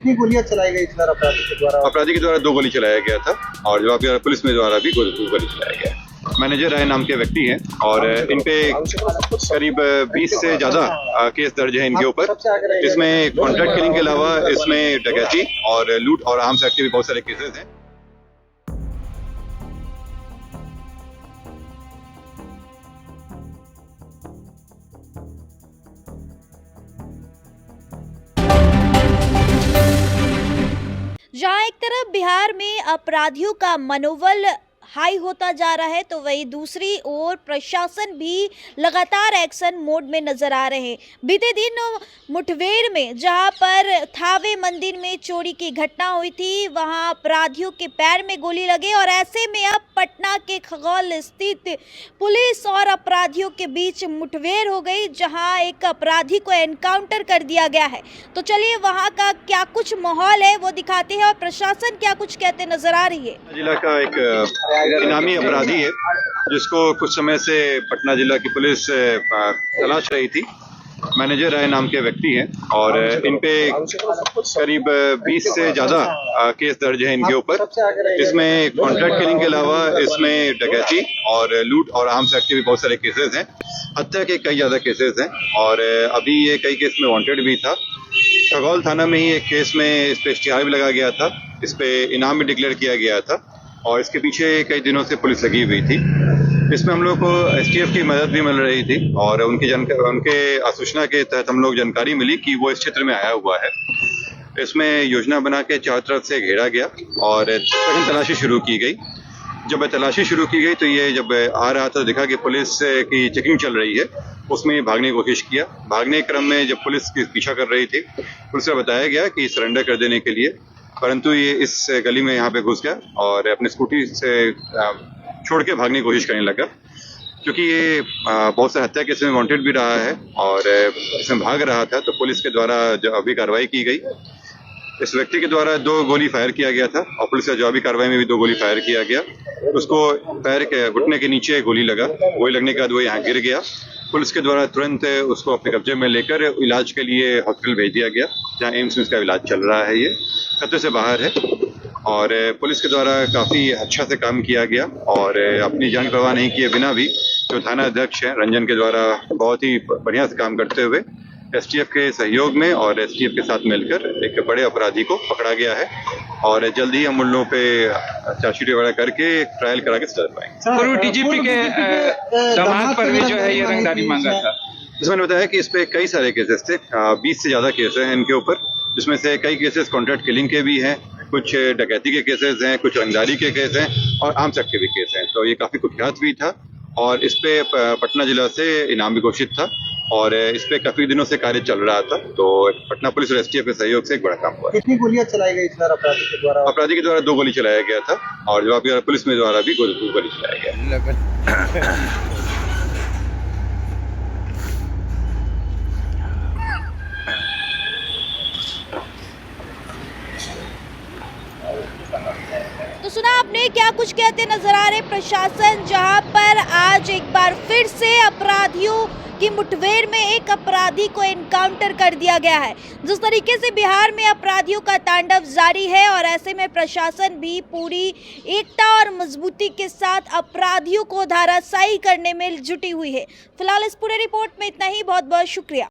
कितनी गोलियां चलाई गई सर अपराधी के द्वारा 2 गोली चलाया गया था और जवाबी पुलिस में द्वारा भी गोली चलाया गया। मैनेजर राय नाम के व्यक्ति हैं और इन पे करीब 20 से ज्यादा केस दर्ज है इनके ऊपर। इसमें कॉन्ट्रैक्ट किलिंग के अलावा इसमें डकैती और लूट और आर्म्स एक्ट के भी बहुत सारे केसेस हैं। जहां एक तरफ बिहार में अपराधियों का मनोबल हाई होता जा रहा है, तो वहीं दूसरी ओर प्रशासन भी लगातार एक्शन मोड में नजर आ रहे हैं। बीते दिन मुठभेड़ में जहां पर थावे मंदिर में चोरी की घटना हुई थी, वहां अपराधियों के पैर में गोली लगे और ऐसे में अब पटना के खगौल स्थित पुलिस और अपराधियों के बीच मुठभेड़ हो गई, जहां एक अपराधी को एनकाउंटर कर दिया गया है। तो चलिए वहां का क्या कुछ माहौल है वो दिखाते हैं और प्रशासन क्या कुछ कहते नजर आ रही है। जिला का एक इनामी अपराधी है जिसको कुछ समय से पटना जिला की पुलिस तलाश रही थी। मैनेजर राय नाम के व्यक्ति हैं और इन पे करीब 20 से ज्यादा केस दर्ज है इनके ऊपर। इसमें कॉन्ट्रैक्ट किलिंग के अलावा इसमें डकैती और लूट और आर्म्स एक्ट के भी बहुत सारे केसेस हैं। हत्या के कई ज्यादा केसेस हैं और अभी ये कई केस में वांटेड भी था। खगौल थाना में ही एक केस में इस पे इश्तिहार भी लगा गया था, इस पे इनाम भी डिक्लेयर किया गया था और इसके पीछे कई दिनों से पुलिस लगी हुई थी। इसमें हम लोग को एसटीएफ की मदद भी मिल रही थी और उनके सूचना के तहत हम लोग जानकारी मिली कि वो इस क्षेत्र में आया हुआ है। इसमें योजना बना के चारों तरफ से घेरा गया और सघन तलाशी शुरू की गई। जब तलाशी शुरू की गई तो ये जब आ रहा था देखा कि पुलिस की चेकिंग चल रही है, उसमें भागने की कोशिश किया। भागने के क्रम में जब पुलिस की पीछा कर रही थी, पुलिस को बताया गया कि सरेंडर कर देने के लिए, परंतु ये इस गली में यहाँ पे घुस गया और अपने स्कूटी से छोड़ के भागने की कोशिश करने लगा। क्योंकि ये बहुत सारे हत्या केस में वांटेड भी रहा है और इसमें भाग रहा था, तो पुलिस के द्वारा जो अभी कार्रवाई की गई, इस व्यक्ति के द्वारा 2 गोली फायर किया गया था और पुलिस की जवाबी कार्रवाई में भी 2 गोली फायर किया गया। उसको पैर के घुटने के नीचे गोली लगा, गोली लगने के बाद वो यहाँ गिर गया। पुलिस के द्वारा तुरंत उसको अपने कब्जे में लेकर इलाज के लिए हॉस्पिटल भेज दिया गया, जहाँ एम्स में इसका इलाज चल रहा है। ये खतरे से बाहर है और पुलिस के द्वारा काफी अच्छा से काम किया गया और अपनी जान की परवाह नहीं किए बिना भी जो थाना अध्यक्ष हैं रंजन के द्वारा बहुत ही बढ़िया से काम करते हुए एसटीएफ के सहयोग में और एसटीएफ के साथ मिलकर एक बड़े अपराधी को पकड़ा गया है और जल्द ही हम उन लोगों पे चार्जशीट वगैरह करके ट्रायल करा के सजा पाएंगे। पूर्व डीजीपी के दामाद पर भी जो है ये रंगदारी मांगा था। जिसमें बताया कि इस पे कई सारे केसेस थे, 20 से ज्यादा केस हैं इनके ऊपर, जिसमें से कई केसेस कॉन्ट्रैक्ट किलिंग के भी हैं, कुछ डकैती के केसेस हैं, कुछ रंगदारी के केस हैं और आर्म्स एक्ट के भी केस हैं। तो ये काफी कुख्यात भी था और इस पे पटना जिला से इनाम भी घोषित था और इस पे काफी दिनों से कार्य चल रहा था। तो पटना पुलिस और एसटीएफ के सहयोग से एक बड़ा काम हुआ। कितनी गोलियां चलाई गई सर अपराधी के द्वारा 2 गोली चलाया गया था और जवाबी पुलिस में द्वारा भी गोली चलाया गया। तो सुना आपने क्या कुछ कहते नजर आ रहे प्रशासन, जहां पर आज एक बार फिर से अपराधियों की मुठभेड़ में एक अपराधी को एनकाउंटर कर दिया गया है। जिस तरीके से बिहार में अपराधियों का तांडव जारी है और ऐसे में प्रशासन भी पूरी एकता और मजबूती के साथ अपराधियों को धराशायी करने में जुटी हुई है। फिलहाल इस पूरे रिपोर्ट में इतना ही। बहुत बहुत शुक्रिया।